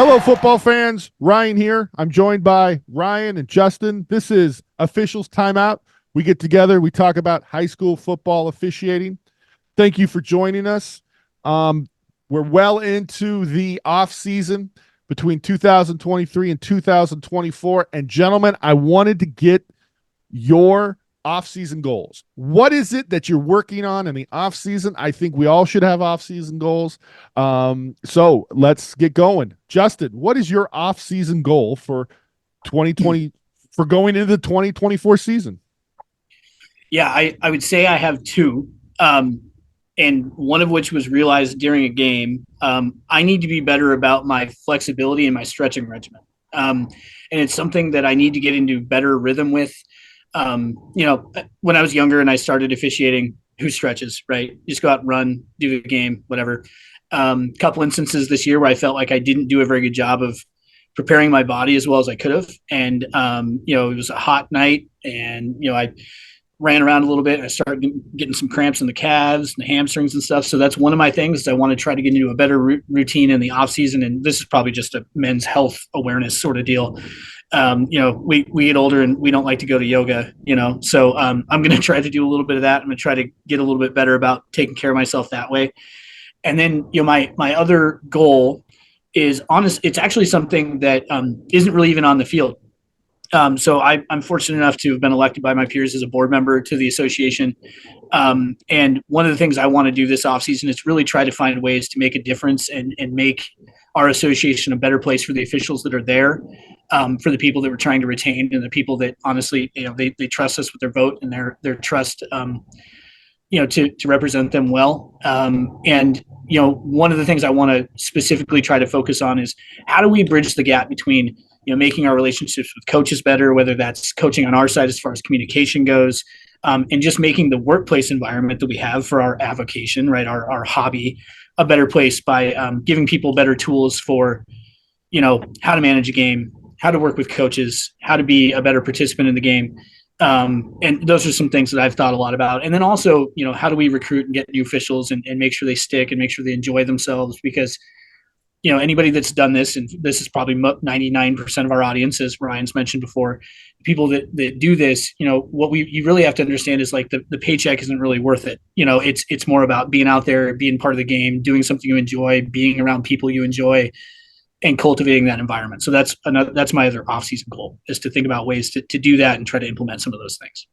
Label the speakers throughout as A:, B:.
A: Hello, football fans. Ryan here. I'm joined by Ryan and Justin. This is Officials Timeout. We get together, we talk about high school football officiating. Thank you for joining us. We're well into the off season between 2023 and 2024. And gentlemen, I wanted to get your off-season goals. What is it that you're working on in the off-season? I think we all should have off-season goals. So let's get going. Justin, what is your off-season goal for 2020 for going into the 2024 season?
B: Yeah, I would say I have two, and one of which was realized during a game. I need to be better about my flexibility and my stretching regimen. And it's something that I need to get into better rhythm with. When I was younger and I started officiating, who stretches, right? You just go out and run, do the game, whatever. Couple instances this year where I felt like I didn't do a very good job of preparing my body as well as I could have. And, it was a hot night and, I ran around a little bit and I started getting some cramps in the calves and the hamstrings and stuff. So that's one of my things. I want to try to get into a better routine in the off season. And this is probably just a men's health awareness sort of deal. We get older and we don't like to go to yoga, so I'm going to try to do a little bit of that. I'm going to try to get a little bit better about taking care of myself that way. And then, my other goal is honest. It's actually something that isn't really even on the field. So I'm fortunate enough to have been elected by my peers as a board member to the association. And one of the things I want to do this offseason is really try to find ways to make a difference and make our association a better place for the officials that are there, for the people that we're trying to retain and the people that honestly, they trust us with their vote and their trust, to represent them well. And one of the things I want to specifically try to focus on is how do we bridge the gap between making our relationships with coaches better, whether that's coaching on our side as far as communication goes, and just making the workplace environment that we have for our avocation, right, our hobby, a better place by giving people better tools for, how to manage a game, how to work with coaches, how to be a better participant in the game. And those are some things that I've thought a lot about. And then also, how do we recruit and get new officials and make sure they stick and make sure they enjoy themselves? Because anybody that's done this, and this is probably 99% of our audience, as Ryan's mentioned before, people that do this, what you really have to understand is like the paycheck isn't really worth it. It's more about being out there, being part of the game, doing something you enjoy, being around people you enjoy, and cultivating that environment. So that's my other off-season goal, is to think about ways to do that and try to implement some of those things.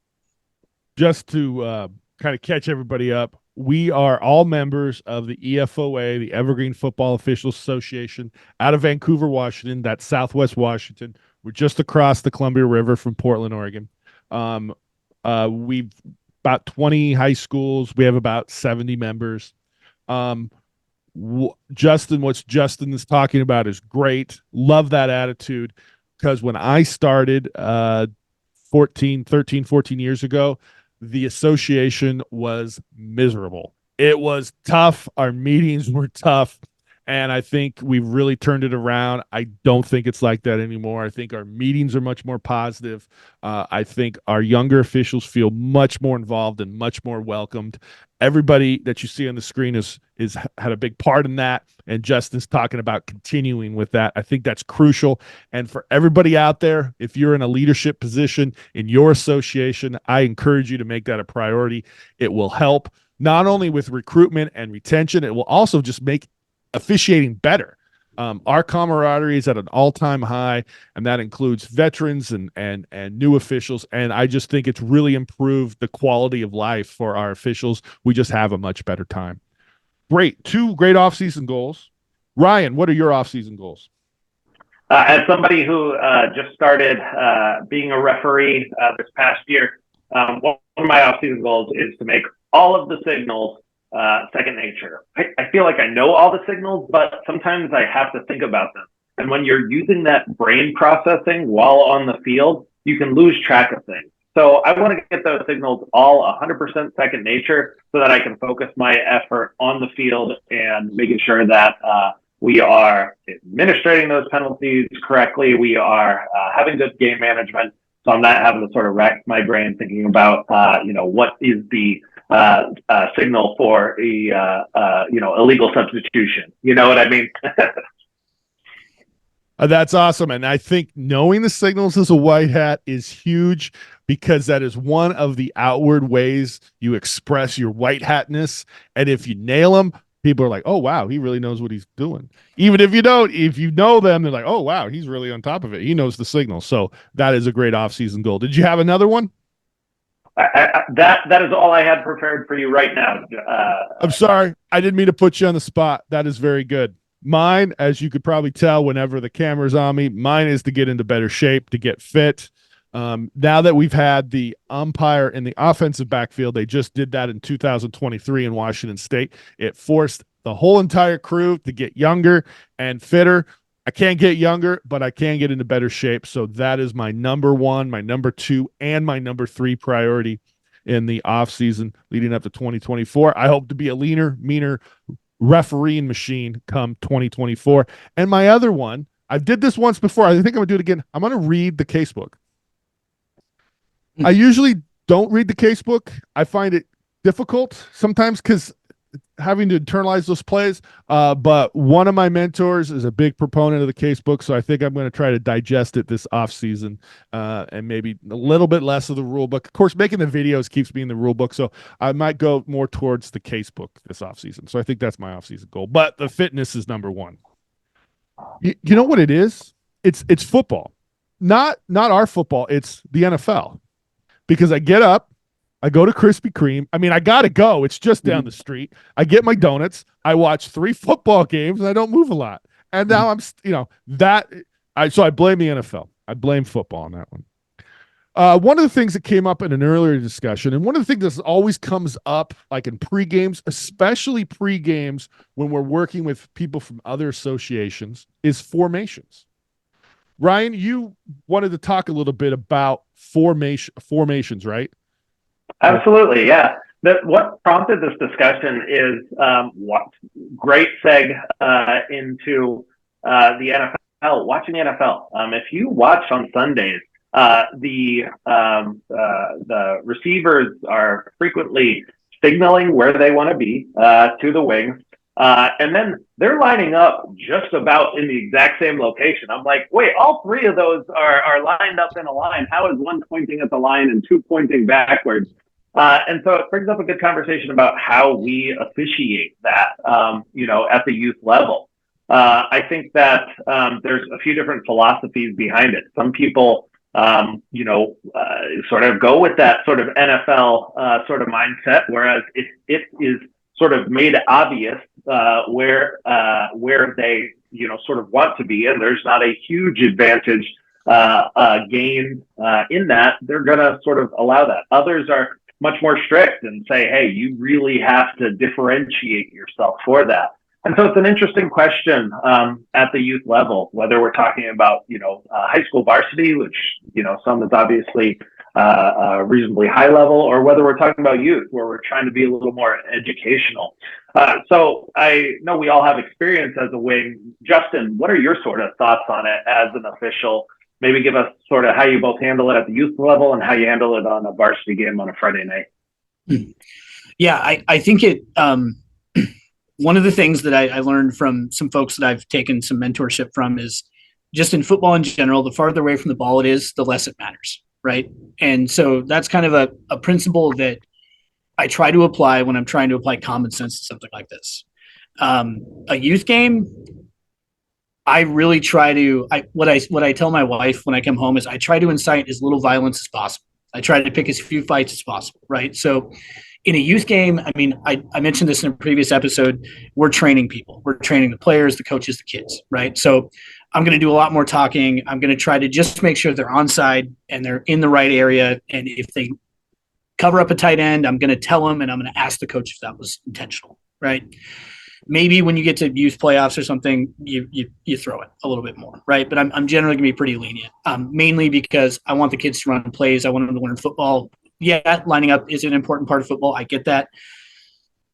A: Just to kind of catch everybody up, we are all members of the EFOA, the Evergreen Football Officials Association, out of Vancouver, Washington. That's Southwest Washington. We're just across the Columbia River from Portland, Oregon. We've about 20 high schools. We have about 70 members. Justin, what Justin is talking about is great. Love that attitude, because when I started 13, 14 years ago, the association was miserable. It was tough. Our meetings were tough. And I think we've really turned it around. I don't think it's like that anymore. I think our meetings are much more positive. I think our younger officials feel much more involved and much more welcomed. Everybody that you see on the screen is had a big part in that. And Justin's talking about continuing with that. I think that's crucial. And for everybody out there, if you're in a leadership position in your association, I encourage you to make that a priority. It will help not only with recruitment and retention, it will also just make officiating better. Our camaraderie is at an all-time high, and that includes veterans and new officials. And I just think it's really improved the quality of life for our officials. We just have a much better time. Great. Two great off-season goals. Ryan, what are your off-season goals?
C: As somebody who just started being a referee this past year, one of my off-season goals is to make all of the signals second nature. I feel like I know all the signals, but sometimes I have to think about them. And when you're using that brain processing while on the field, you can lose track of things. So I want to get those signals all 100% second nature so that I can focus my effort on the field and making sure that we are administrating those penalties correctly. We are having good game management. So I'm not having to sort of rack my brain thinking about, what is the signal for a illegal substitution. You know what I mean?
A: That's awesome. And I think knowing the signals as a white hat is huge because that is one of the outward ways you express your white hatness. And if you nail them, people are like, oh, wow, he really knows what he's doing. Even if you don't, if you know them, they're like, oh, wow, he's really on top of it. He knows the signal. So that is a great offseason goal. Did you have another one?
C: That is all I had prepared for you right now.
A: I'm sorry. I didn't mean to put you on the spot. That is very good. Mine, as you could probably tell whenever the camera's on me, mine is to get into better shape, to get fit. Now that we've had the umpire in the offensive backfield, they just did that in 2023 in Washington State. It forced the whole entire crew to get younger and fitter. I can't get younger, but I can get into better shape. So that is my number one, my number two, and my number three priority in the offseason leading up to 2024. I hope to be a leaner, meaner refereeing machine come 2024. And my other one, I did this once before. I think I'm going to do it again. I'm going to read the casebook. I usually don't read the casebook. I find it difficult sometimes because having to internalize those plays. But one of my mentors is a big proponent of the casebook, so I think I'm going to try to digest it this off season and maybe a little bit less of the rule book. Of course, making the videos keeps me in the rule book, so I might go more towards the casebook this off season. So I think that's my off season goal. But the fitness is number one. You know what it is? It's football, not our football. It's the NFL. Because I get up, I go to Krispy Kreme. I mean, I got to go. It's just down the street. I get my donuts. I watch 3 football games, and I don't move a lot. And now I'm, so I blame the NFL. I blame football on that one. One of the things that came up in an earlier discussion, and one of the things that always comes up, like in pre-games, especially pre-games when we're working with people from other associations, is formations. Ryan, you wanted to talk a little bit about formations, right?
C: Absolutely, yeah. What prompted this discussion is what great seg into the NFL. Watching the NFL. If you watch on Sundays, the receivers are frequently signaling where they want to be to the wings. And then they're lining up just about in the exact same location. I'm like, wait, all 3 of those are lined up in a line. How is one pointing at the line and 2 pointing backwards? And so it brings up a good conversation about how we officiate that, at the youth level. I think that there's a few different philosophies behind it. Some people, sort of go with that sort of NFL sort of mindset, whereas if it is sort of made obvious where they sort of want to be, and there's not a huge advantage gained in that, they're going to sort of allow that. Others are much more strict and say, hey, you really have to differentiate yourself for that. And so it's an interesting question at the youth level, whether we're talking about high school varsity, which some is obviously reasonably high level, or whether we're talking about youth, where we're trying to be a little more educational. So I know we all have experience as a wing. Justin, what are your sort of thoughts on it as an official? Maybe give us sort of how you both handle it at the youth level and how you handle it on a varsity game on a Friday night.
B: Yeah, I think it one of the things that I learned from some folks that I've taken some mentorship from is just in football in general, the farther away from the ball it is, the less it matters. Right. And so that's kind of a principle that I try to apply when I'm trying to apply common sense to something like this. A youth game, I really try to, what I tell my wife when I come home is I try to incite as little violence as possible. I try to pick as few fights as possible. Right. So in a youth game, I mean, I mentioned this in a previous episode, we're training people. We're training the players, the coaches, the kids. Right. So I'm going to do a lot more talking. I'm going to try to just make sure they're onside and they're in the right area. And if they cover up a tight end, I'm going to tell them and I'm going to ask the coach if that was intentional, right? Maybe when you get to youth playoffs or something, you throw it a little bit more, right? But I'm generally going to be pretty lenient, mainly because I want the kids to run plays. I want them to learn football. Yeah, lining up is an important part of football. I get that.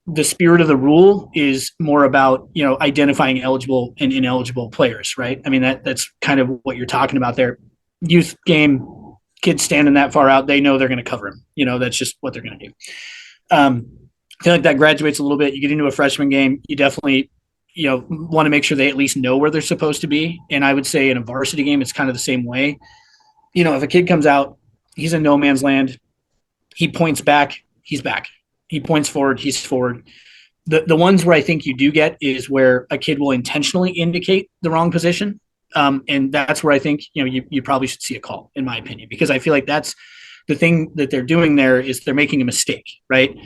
B: The spirit of the rule is more about, identifying eligible and ineligible players, right? I mean, that's kind of what you're talking about there. Youth game, kids standing that far out, they know they're going to cover him. That's just what they're going to do. I feel like that graduates a little bit. You get into a freshman game, you definitely want to make sure they at least know where they're supposed to be. And I would say in a varsity game, it's kind of the same way. If a kid comes out, he's in no man's land. He points back, he's back. He points forward, he's forward. The ones where I think you do get is where a kid will intentionally indicate the wrong position. And that's where I think, you probably should see a call, in my opinion, because I feel like that's the thing that they're doing there is they're making a mistake, right?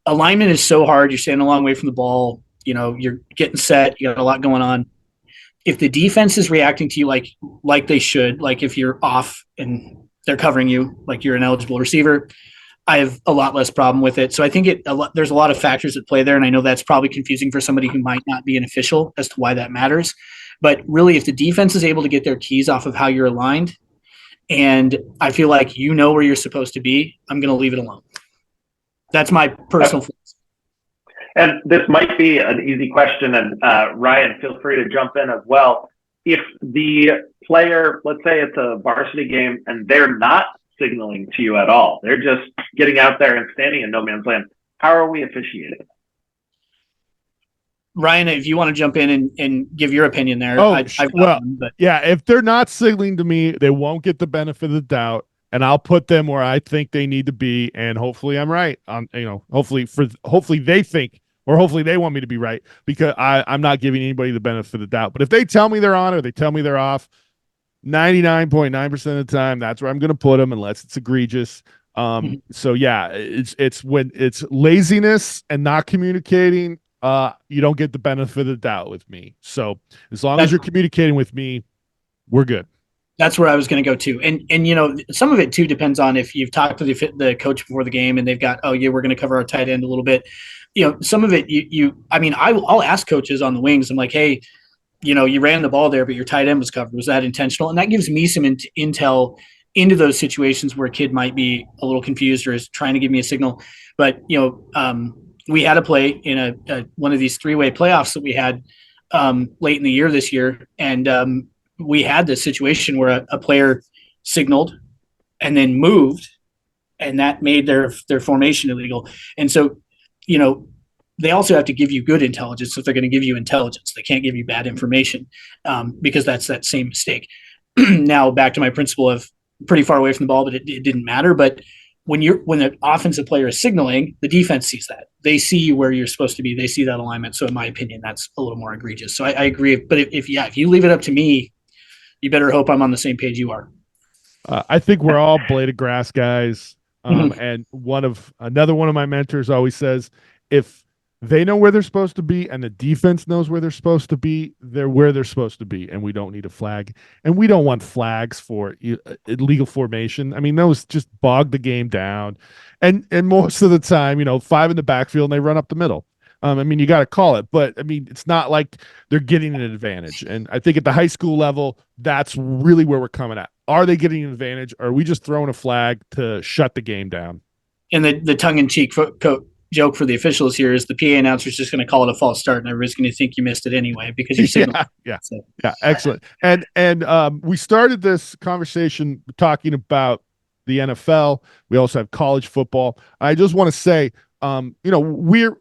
B: Alignment is so hard. You're standing a long way from the ball. You're getting set. You got a lot going on. If the defense is reacting to you like they should, like if you're off and they're covering you like you're an eligible receiver, I have a lot less problem with it. So I think there's a lot of factors at play there, and I know that's probably confusing for somebody who might not be an official as to why that matters. But really, if the defense is able to get their keys off of how you're aligned, and I feel like where you're supposed to be, I'm going to leave it alone. That's my personal philosophy.
C: And this might be an easy question, and Ryan, feel free to jump in as well. If the player, let's say it's a varsity game, and they're not signaling to you at all, they're just getting out there and standing in no man's land, how are we officiating?
B: Ryan, if you want to jump in and give your opinion there.
A: If they're not signaling to me, they won't get the benefit of the doubt, and I'll put them where I think they need to be, and hopefully I'm right. Hopefully they think, or hopefully they want me to be right, because I'm not giving anybody the benefit of the doubt. But if they tell me they're on or they tell me they're off, 99.9% of the time, that's where I'm going to put them, unless it's egregious. So yeah, it's when it's laziness and not communicating, you don't get the benefit of the doubt with me. So as long as you're communicating with me, we're good.
B: That's where I was going to go to. And some of it too depends on if you've talked to the coach before the game and they've got, oh yeah, we're going to cover our tight end a little bit. Some of it I'll ask coaches on the wings. I'm like, hey, you ran the ball there, but your tight end was covered. Was that intentional? And that gives me some intel into those situations where a kid might be a little confused or is trying to give me a signal. But, we had a play in one of these three-way playoffs that we had late in the year this year. And we had this situation where a player signaled and then moved, and that made their formation illegal. And so, they also have to give you good intelligence if they're going to give you intelligence. They can't give you bad information because that's that same mistake. Now, back to my principle of pretty far away from the ball, but it didn't matter. But when the offensive player is signaling, the defense sees that. They see you where you're supposed to be. They see that alignment. So in my opinion, that's a little more egregious. So I agree. But if you leave it up to me, you better hope I'm on the same page you are.
A: I think we're all blade of grass guys. And another one of my mentors always says, if they know where they're supposed to be and the defense knows where they're supposed to be, they're where they're supposed to be, and we don't need a flag. And we don't want flags for illegal formation. I mean, those just bog the game down. And most of the time, 5 in the backfield and they run up the middle. You got to call it, but it's not like they're getting an advantage. And I think at the high school level, that's really where we're coming at. Are they getting an advantage? Or are we just throwing a flag to shut the game down?
B: And the tongue-in-cheek joke for the officials here is the PA announcer is just going to call it a false start, and everybody's going to think you missed it anyway because you're signaling.
A: Yeah, excellent. And we started this conversation talking about the NFL. We also have college football. I just want to say, we're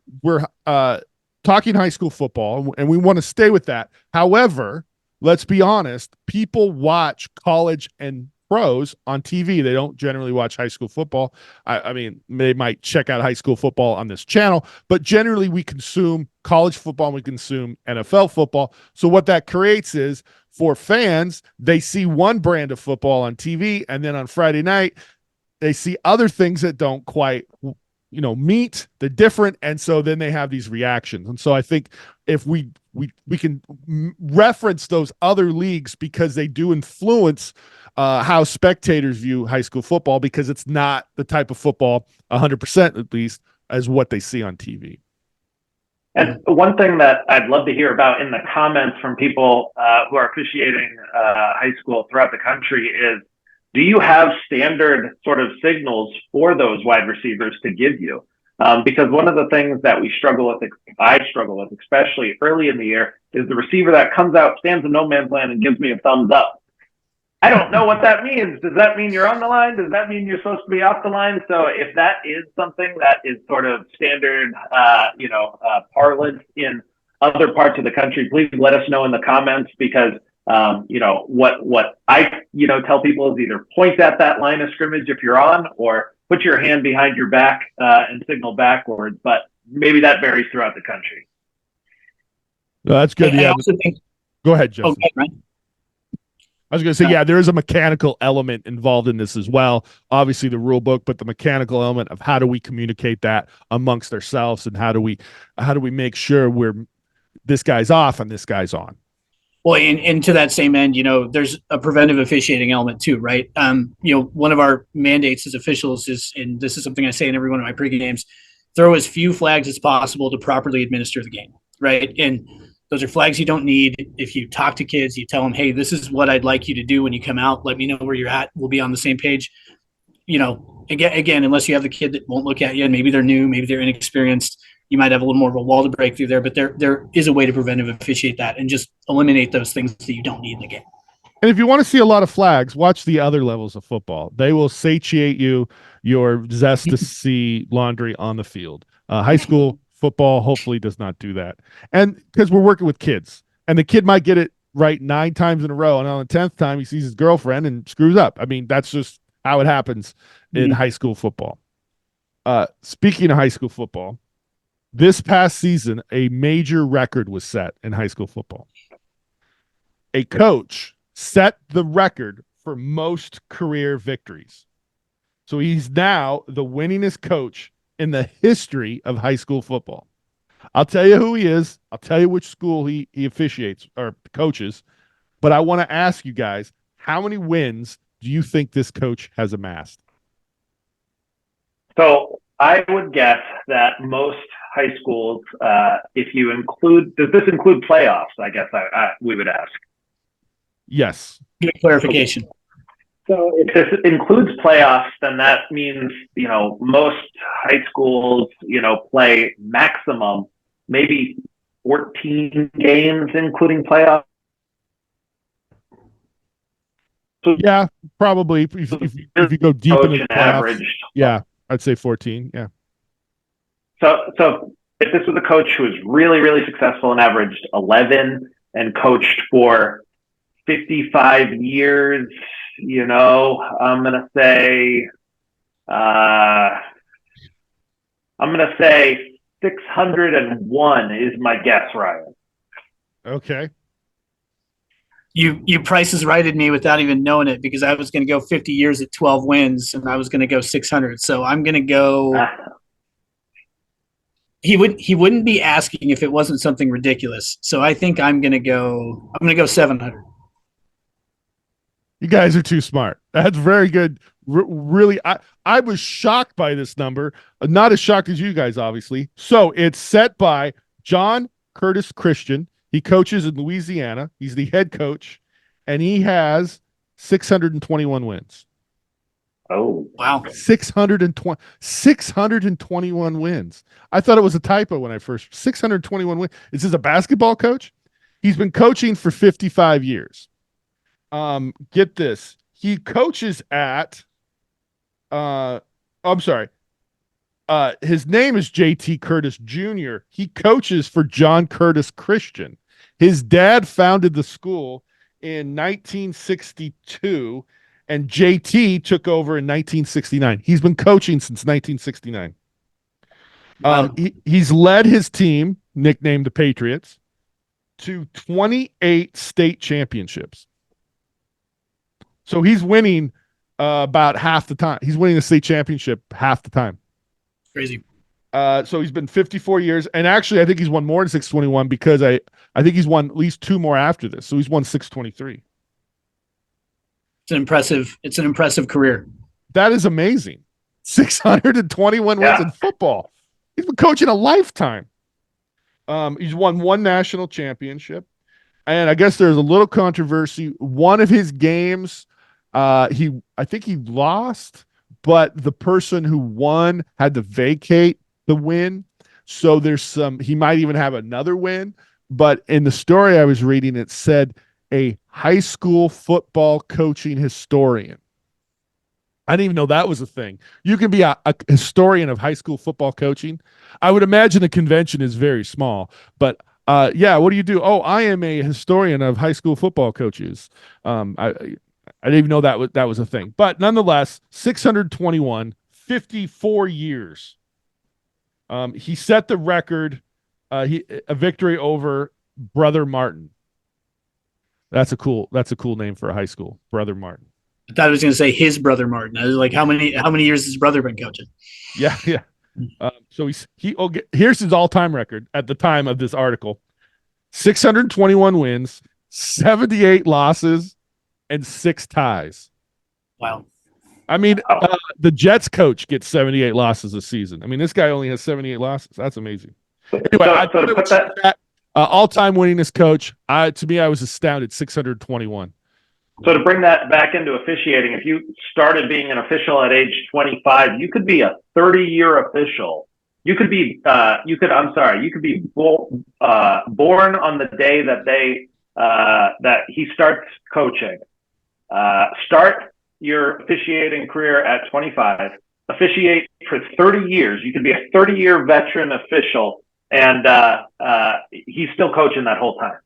A: talking high school football, and we want to stay with that. However, let's be honest, people watch college and pros on TV. They don't generally watch high school football. They might check out high school football on this channel, but generally we consume college football and we consume NFL football. So what that creates is, for fans, they see one brand of football on TV, and then on Friday night, they see other things that don't quite meet the different, and so then they have these reactions. And so I think if we can reference those other leagues, because they do influence how spectators view high school football, because it's not the type of football 100% at least as what they see on TV.
C: And one thing that I'd love to hear about in the comments from people who are officiating high school throughout the country is, do you have standard sort of signals for those wide receivers to give you? Because one of the things that I struggle with, especially early in the year, is the receiver that comes out, stands in no man's land, and gives me a thumbs up. I don't know what that means. Does that mean you're on the line? Does that mean you're supposed to be off the line? So if that is something that is sort of standard, parlance in other parts of the country, please let us know in the comments, because what I tell people is either point at that line of scrimmage if you're on, or put your hand behind your back and signal backwards. But maybe that varies throughout the country.
A: No, that's good.
B: I
A: Yeah.
B: also think.
A: Go ahead, Justin.
B: Okay, right.
A: I was going to say, yeah, there is a mechanical element involved in this as well. Obviously, the rule book, but the mechanical element of how do we communicate that amongst ourselves, and how do we make sure this guy's off and this guy's on.
B: Well, and to that same end, there's a preventive officiating element too, right? One of our mandates as officials is, and this is something I say in every one of my pregame games, throw as few flags as possible to properly administer the game, right? And those are flags you don't need. If you talk to kids, you tell them, hey, this is what I'd like you to do when you come out. Let me know where you're at. We'll be on the same page. Again, unless you have the kid that won't look at you, and maybe they're new, maybe they're inexperienced, you might have a little more of a wall to break through there, but there is a way to preventive officiate that and just eliminate those things that you don't need in the game.
A: And if you want to see a lot of flags, watch the other levels of football. They will satiate your zest to see laundry on the field. High school football hopefully does not do that. And because we're working with kids, and the kid might get it right 9 times in a row, and on the 10th time he sees his girlfriend and screws up. I mean, that's just how it happens in high school football. Speaking of high school football, this past season, a major record was set in high school football. A coach set the record for most career victories. So he's now the winningest coach in the history of high school football. I'll tell you who he is. I'll tell you which school he officiates or coaches. But I want to ask you guys, how many wins do you think this coach has amassed?
C: So I would guess that most high schools, if you include, does this include playoffs? I guess we would ask.
A: Yes.
B: Good clarification.
C: So if this includes playoffs, then that means, most high schools, play maximum maybe 14 games, including playoffs.
A: Yeah, probably. If you go deep into the playoffs, yeah, I'd say 14. Yeah.
C: So if this was a coach who was really, really successful and averaged 11 and coached for 55 years, I'm gonna say 601 is my guess, Ryan.
A: Okay.
B: You prices righted me without even knowing it, because I was going to go 50 years at 12 wins, and I was going to go 600. So I'm going to go. He wouldn't be asking if it wasn't something ridiculous. So I think I'm going to go 700.
A: You guys are too smart. That's very good. Really, I was shocked by this number. Not as shocked as you guys, obviously. So it's set by John Curtis Christian. He coaches in Louisiana. He's the head coach, and he has 621 wins.
C: Oh,
B: wow.
A: 621 wins. I thought it was a typo when I first. 621 wins. Is this a basketball coach? He's been coaching for 55 years. Get this. He coaches at I'm sorry. His name is JT Curtis Jr. He coaches for John Curtis Christian. His dad founded the school in 1962, and JT took over in 1969. He's been coaching since 1969.
B: Wow.
A: He's led his team, nicknamed the Patriots, to 28 state championships. So he's winning about half the time. He's winning the state championship half the time.
B: Crazy.
A: So he's been 54 years, and actually I think he's won more than 621, because I think he's won at least 2 more after this. So he's won 623.
B: It's an impressive career.
A: That is amazing. 621 wins in football. He's been coaching a lifetime. He's won 1 national championship, and I guess there's a little controversy. One of his games, I think he lost, but the person who won had to vacate the win. So he might even have another win. But in the story I was reading, it said a high school football coaching historian. I didn't even know that was a thing. You can be a historian of high school football coaching. I would imagine the convention is very small, but Yeah, what do you do? Oh, I am a historian of high school football coaches. I didn't even know that was a thing. But nonetheless, 621, 54 years. He set the record. A victory over Brother Martin. That's a cool name for a high school, Brother Martin.
B: I thought I was going to say his brother Martin. I was like, how many years has his brother been coaching?
A: Yeah. So here's his all-time record at the time of this article: 621 wins, 78 losses, and 6 ties.
B: Wow.
A: I mean, the Jets coach gets 78 losses a season. I mean, this guy only has 78 losses. That's amazing. Anyway,
C: so to put that
A: all-time winningest coach. To me, I was astounded. 621.
C: So to bring that back into officiating, if you started being an official at age 25, you could be a 30-year official. You could be born on the day that he starts coaching. Start your officiating career at 25. Officiate for 30 years. You could be a 30-year veteran official, and he's still coaching that whole time.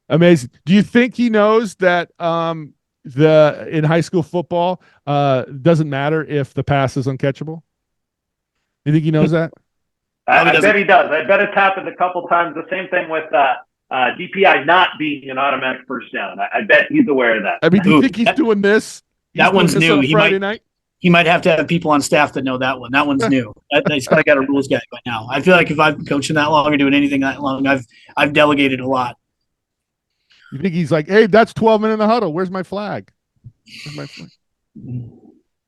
A: Amazing. Do you think he knows that in high school football doesn't matter if the pass is uncatchable? You think he knows that?
C: I bet he does. I bet it's happened a couple times. The same thing with DPI not being an automatic first down. I bet he's aware of that.
A: I mean, do you think he's doing this?
B: That one's new.
A: On Friday night?
B: He might have to have people on staff that know that one. That one's new. He's probably got a rules guy by now. I feel like if I've been coaching that long or doing anything that long, I've delegated a lot.
A: You think he's like, hey, that's 12 men in the huddle. Where's my flag?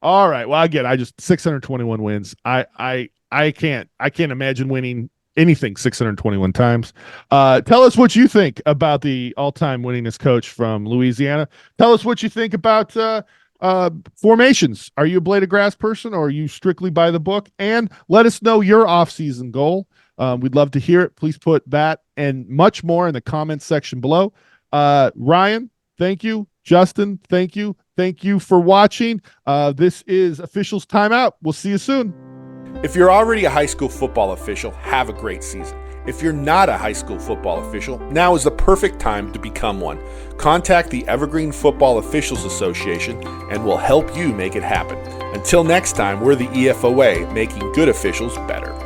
A: All right. Well, again, I just 621 wins. I can't imagine winning anything 621 times. Tell us what you think about the all-time winningest coach from Louisiana. Tell us what you think about formations. Are you a blade of grass person, or are you strictly by the book? And let us know your off-season goal. We'd love to hear it. Please put that and much more in the comments section below. Ryan, thank you. Justin, thank you. Thank you for watching. This is Officials Timeout. We'll see you soon.
D: If you're already a high school football official, have a great season. If you're not a high school football official, now is the perfect time to become one. Contact the Evergreen Football Officials Association and we'll help you make it happen. Until next time, we're the EFOA, making good officials better.